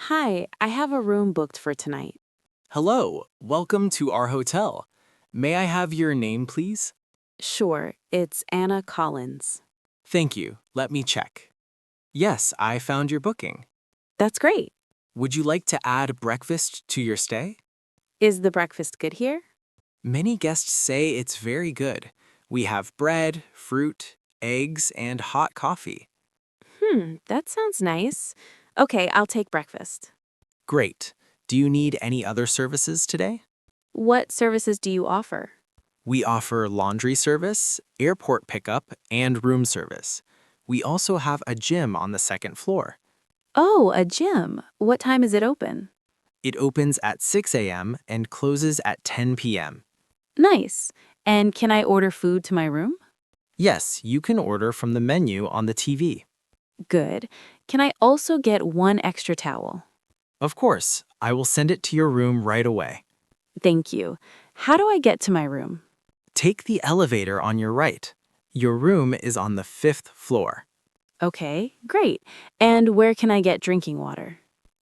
Hi, I have a room booked for tonight. Hello, welcome to our hotel. May I have your name, please? Sure, it's Anna Collins. Thank you. Let me check. Yes, I found your booking. That's great. Would you like to add breakfast to your stay? Is the breakfast good here? Many guests say it's very good. We have bread, fruit, eggs, and hot coffee. That sounds nice. Okay, I'll take breakfast. Great. Do you need any other services today? What services do you offer? We offer laundry service, airport pickup, and room service. We also have a gym on the second floor. Oh, a gym. What time is it open? It opens at 6 a.m. and closes at 10 p.m. Nice. And can I order food to my room? Yes, you can order from the menu on the TV. Good. Can I also get one extra towel? Of course, I will send it to your room right away. Thank you. How do I get to my room? Take the elevator on your right. Your room is on the 5th floor. Okay, great. And where can I get drinking water?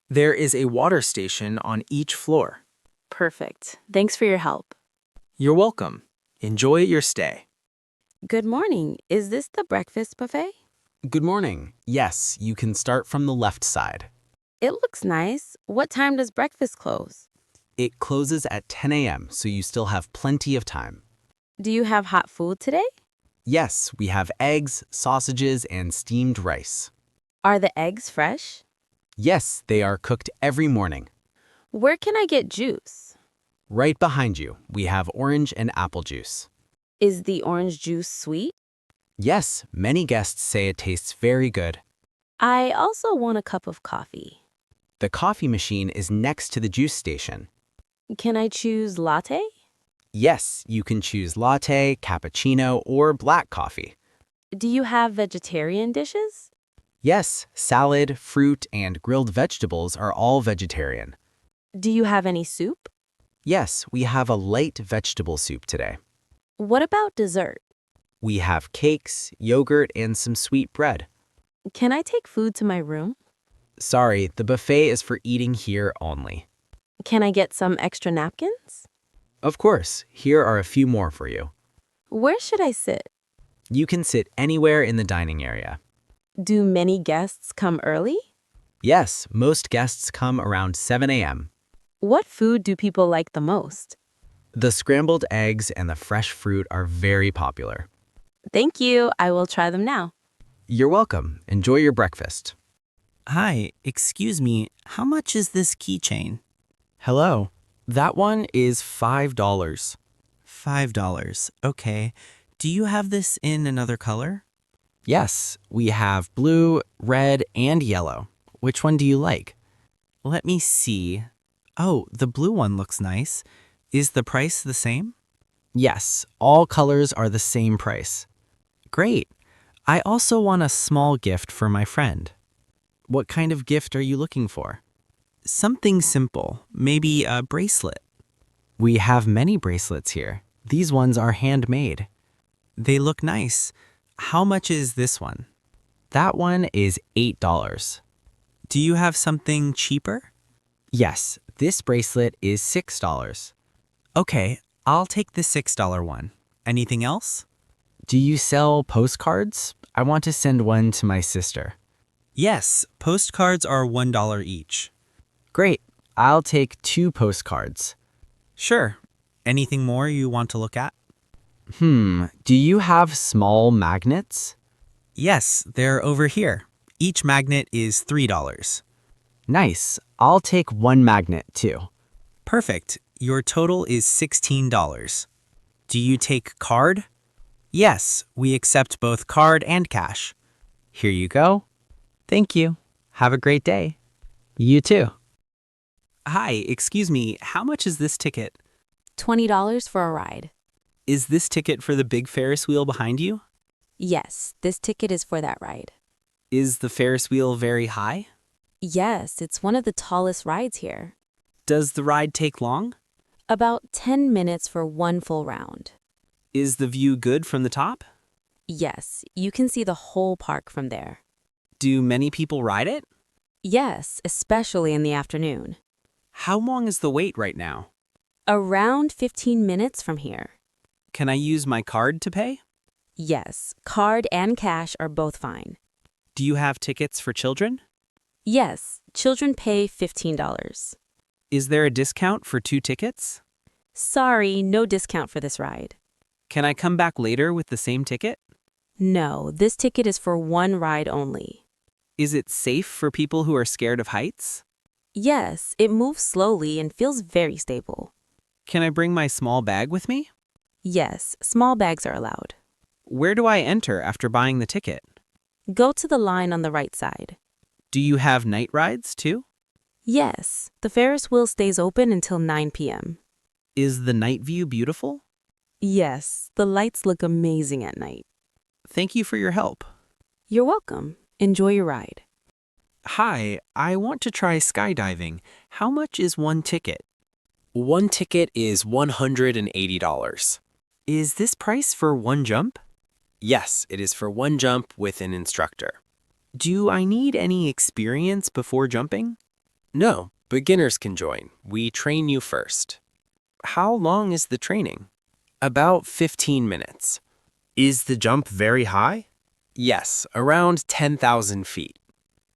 There is a water station on each floor. Perfect. Thanks for your help. You're welcome. Enjoy your stay. Good morning. Is this the breakfast buffet? Good morning. Yes, you can start from the left side. It looks nice. What time does breakfast close? It closes at 10 a.m., so you still have plenty of time. Do you have hot food today? Yes, we have eggs, sausages, and steamed rice. Are the eggs fresh? Yes, they are cooked every morning. Where can I get juice? Right behind you, we have orange and apple juice. Is the orange juice sweet? Yes, many guests say it tastes very good. I also want a cup of coffee. The coffee machine is next to the juice station. Can I choose latte? Yes, you can choose latte, cappuccino, or black coffee. Do you have vegetarian dishes? Yes, salad, fruit, and grilled vegetables are all vegetarian. Do you have any soup? Yes, we have a light vegetable soup today. What about dessert? We have cakes, yogurt, and some sweet bread. Can I take food to my room? Sorry, the buffet is for eating here only. Can I get some extra napkins? Of course, here are a few more for you. Where should I sit? You can sit anywhere in the dining area. Do many guests come early? Yes, most guests come around 7 a.m. What food do people like the most? The scrambled eggs and the fresh fruit are very popular. Thank you. I will try them now. You're welcome. Enjoy your breakfast. Hi, excuse me, how much is this keychain? Hello. That one is $5. $5. Okay. Do you have this in another color? Yes, we have blue, red, and yellow. Which one do you like? Let me see. Oh, the blue one looks nice. Is the price the same? Yes, all colors are the same price. Great. I also want a small gift for my friend. What kind of gift are you looking for? Something simple, maybe a bracelet. We have many bracelets here. These ones are handmade. They look nice. How much is this one? That one is $8. Do you have something cheaper? Yes, this bracelet is $6. Okay, I'll take the $6 one. Anything else? Do you sell postcards? I want to send one to my sister. Yes, postcards are $1 each. Great, I'll take 2 postcards. Sure. Anything more you want to look at? Do you have small magnets? Yes, they're over here. Each magnet is $3. Nice, I'll take 1 magnet too. Perfect. Your total is $16. Do you take card? Yes, we accept both card and cash. Here you go. Thank you. Have a great day. You too. Hi, excuse me, how much is this ticket? $20 for a ride. Is this ticket for the big Ferris wheel behind you? Yes, this ticket is for that ride. Is the Ferris wheel very high? Yes, it's one of the tallest rides here. Does the ride take long? About 10 minutes for one full round. Is the view good from the top? Yes, you can see the whole park from there. Do many people ride it? Yes, especially in the afternoon. How long is the wait right now? Around 15 minutes from here. Can I use my card to pay? Yes, card and cash are both fine. Do you have tickets for children? Yes, children pay $15. Is there a discount for 2 tickets? Sorry, no discount for this ride. Can I come back later with the same ticket? No, this ticket is for one ride only. Is it safe for people who are scared of heights? Yes, it moves slowly and feels very stable. Can I bring my small bag with me? Yes, small bags are allowed. Where do I enter after buying the ticket? Go to the line on the right side. Do you have night rides too? Yes, the Ferris wheel stays open until 9 p.m. Is the night view beautiful? Yes, the lights look amazing at night. Thank you for your help. You're welcome. Enjoy your ride. Hi, I want to try skydiving. How much is one ticket? One ticket is $180. Is this price for one jump? Yes, it is for one jump with an instructor. Do I need any experience before jumping? No, beginners can join. We train you first. How long is the training? About 15 minutes. Is the jump very high? Yes, around 10,000 feet.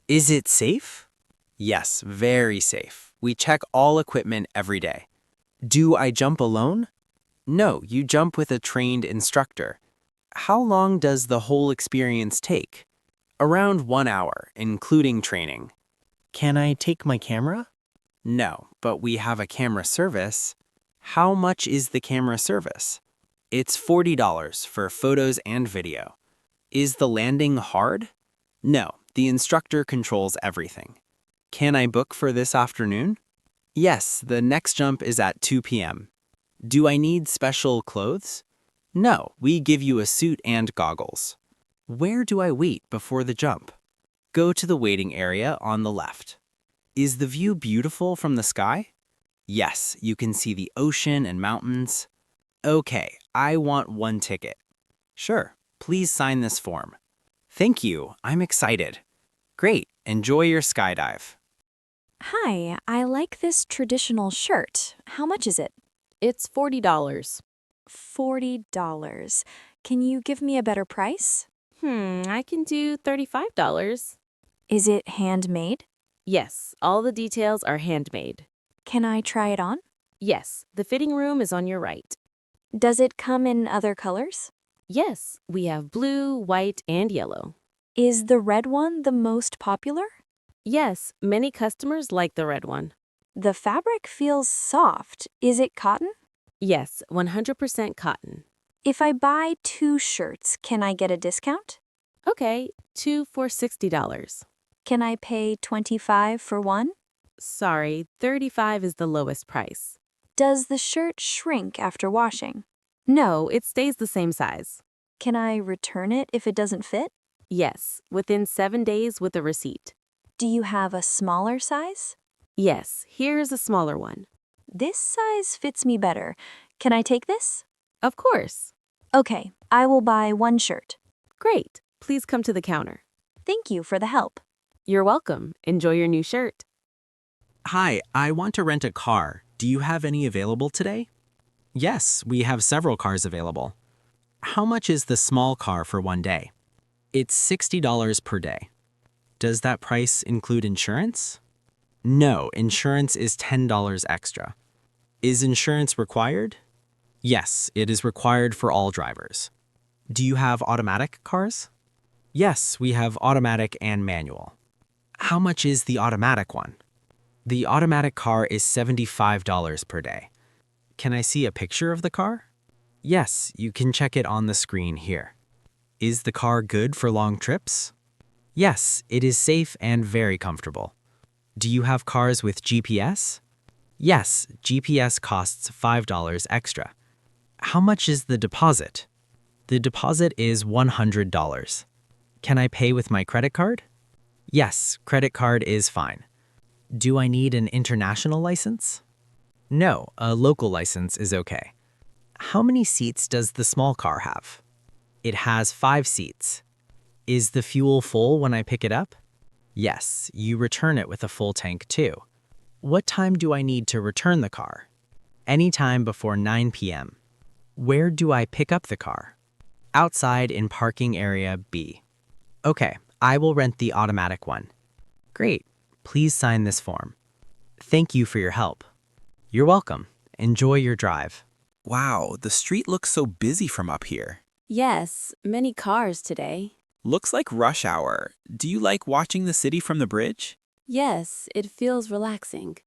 Is it safe? Yes, very safe. We check all equipment every day. Do I jump alone? No, you jump with a trained instructor. How long does the whole experience take? Around 1 hour, including training. Can I take my camera? No, but we have a camera service. How much is the camera service? It's $40 for photos and video. Is the landing hard? No, the instructor controls everything. Can I book for this afternoon? Yes, the next jump is at 2 p.m. Do I need special clothes? No, we give you a suit and goggles. Where do I wait before the jump? Go to the waiting area on the left. Is the view beautiful from the sky? Yes, you can see the ocean and mountains. Okay, I want one ticket. Sure, please sign this form. Thank you, I'm excited. Great, enjoy your skydive. Hi, I like this traditional shirt. How much is it? It's $40. $40. Can you give me a better price? I can do $35. Is it handmade? Yes, all the details are handmade. Can I try it on? Yes, the fitting room is on your right. Does it come in other colors? Yes, we have blue, white, and yellow. Is the red one the most popular? Yes, many customers like the red one. The fabric feels soft. Is it cotton? Yes, 100% cotton. If I buy 2 shirts, can I get a discount? Okay, 2 for $60. Can I pay $25 for one? Sorry, $35 is the lowest price. Does the shirt shrink after washing? No, it stays the same size. Can I return it if it doesn't fit? Yes, within 7 days with a receipt. Do you have a smaller size? Yes, here's a smaller one. This size fits me better. Can I take this? Of course. Okay, I will buy 1 shirt. Great. Please come to the counter. Thank you for the help. You're welcome. Enjoy your new shirt. Hi, I want to rent a car. Do you have any available today? Yes, we have several cars available. How much is the small car for one day? It's $60 per day. Does that price include insurance? No, insurance is $10 extra. Is insurance required? Yes, it is required for all drivers. Do you have automatic cars? Yes, we have automatic and manual. How much is the automatic one? The automatic car is $75 per day. Can I see a picture of the car? Yes, you can check it on the screen here. Is the car good for long trips? Yes, it is safe and very comfortable. Do you have cars with GPS? Yes, GPS costs $5 extra. How much is the deposit? The deposit is $100. Can I pay with my credit card? Yes, credit card is fine. Do I need an international license? No, a local license is okay. How many seats does the small car have? It has 5 seats. Is the fuel full when I pick it up? Yes, you return it with a full tank too. What time do I need to return the car? Anytime before 9 p.m. Where do I pick up the car? Outside in parking area B. Okay, I will rent the automatic one. Great. Please sign this form. Thank you for your help. You're welcome. Enjoy your drive. Wow, the street looks so busy from up here. Yes, many cars today. Looks like rush hour. Do you like watching the city from the bridge? Yes, it feels relaxing.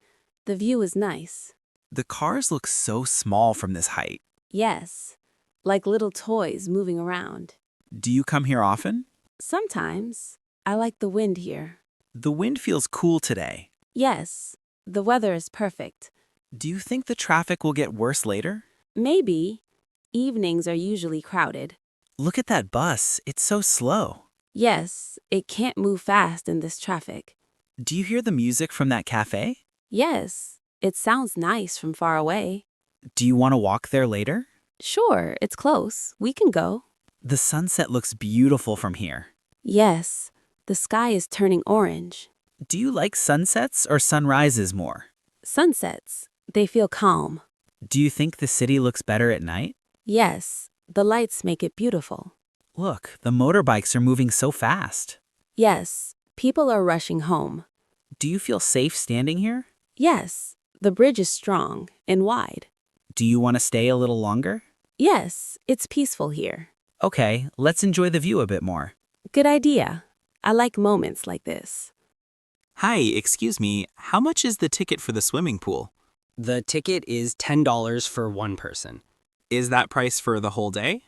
The view is nice. The cars look so small from this height. Yes, like little toys moving around. Do you come here often? Sometimes. I like the wind here. The wind feels cool today. Yes, the weather is perfect. Do you think the traffic will get worse later? Maybe. Evenings are usually crowded. Look at that bus. It's so slow. Yes, it can't move fast in this traffic. Do you hear the music from that cafe? Yes, it sounds nice from far away. Do you want to walk there later? Sure, it's close. We can go. The sunset looks beautiful from here. Yes, the sky is turning orange. Do you like sunsets or sunrises more? Sunsets, they feel calm. Do you think the city looks better at night? Yes, the lights make it beautiful. Look, the motorbikes are moving so fast. Yes, people are rushing home. Do you feel safe standing here? Yes, the bridge is strong and wide. Do you want to stay a little longer? Yes, it's peaceful here. Okay, let's enjoy the view a bit more. Good idea. I like moments like this. Hi, excuse me, how much is the ticket for the swimming pool? The ticket is $10 for one person. Is that price for the whole day?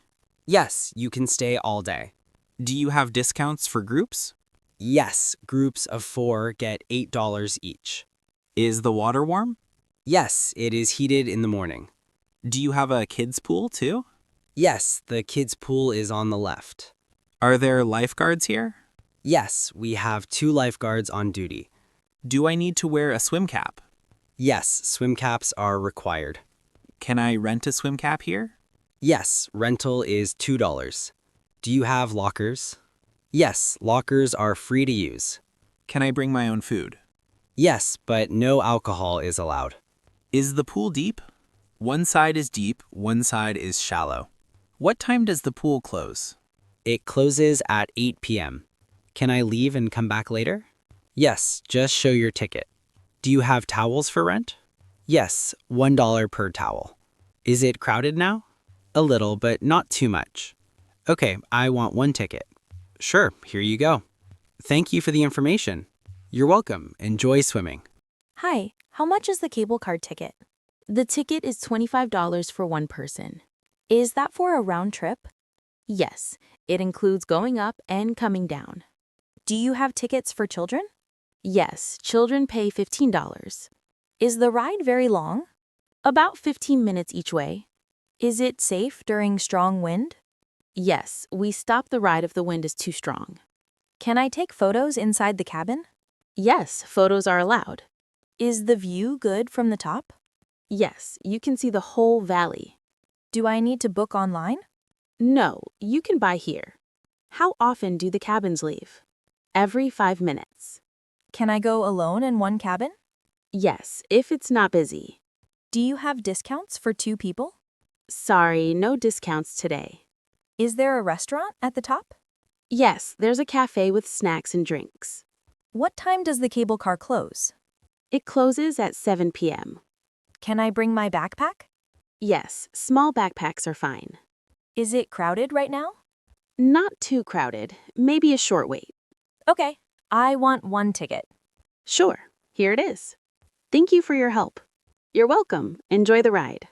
Yes, you can stay all day. Do you have discounts for groups? Yes, groups of 4 get $8 each. Is the water warm? Yes, it is heated in the morning. Do you have a kids' pool too? Yes, the kids' pool is on the left. Are there lifeguards here? Yes, we have 2 lifeguards on duty. Do I need to wear a swim cap? Yes, swim caps are required. Can I rent a swim cap here? Yes, rental is $2. Do you have lockers? Yes, lockers are free to use. Can I bring my own food? Yes, but no alcohol is allowed. Is the pool deep? One side is deep, one side is shallow. What time does the pool close? It closes at 8 p.m. Can I leave and come back later? Yes, just show your ticket. Do you have towels for rent? Yes, $1 per towel. Is it crowded now? A little, but not too much. Okay, I want 1 ticket. Sure, here you go. Thank you for the information. You're welcome. Enjoy swimming. Hi, how much is the cable car ticket? The ticket is $25 for one person. Is that for a round trip? Yes, it includes going up and coming down. Do you have tickets for children? Yes, children pay $15. Is the ride very long? About 15 minutes each way. Is it safe during strong wind? Yes, we stop the ride if the wind is too strong. Can I take photos inside the cabin? Yes, photos are allowed. Is the view good from the top? Yes, you can see the whole valley. Do I need to book online? No, you can buy here. How often do the cabins leave? Every 5 minutes. Can I go alone in one cabin? Yes, if it's not busy. Do you have discounts for 2 people? Sorry, no discounts today. Is there a restaurant at the top? Yes, there's a cafe with snacks and drinks. What time does the cable car close? It closes at 7 p.m. Can I bring my backpack? Yes, small backpacks are fine. Is it crowded right now? Not too crowded, maybe a short wait. Okay, I want 1 ticket. Sure, here it is. Thank you for your help. You're welcome. Enjoy the ride.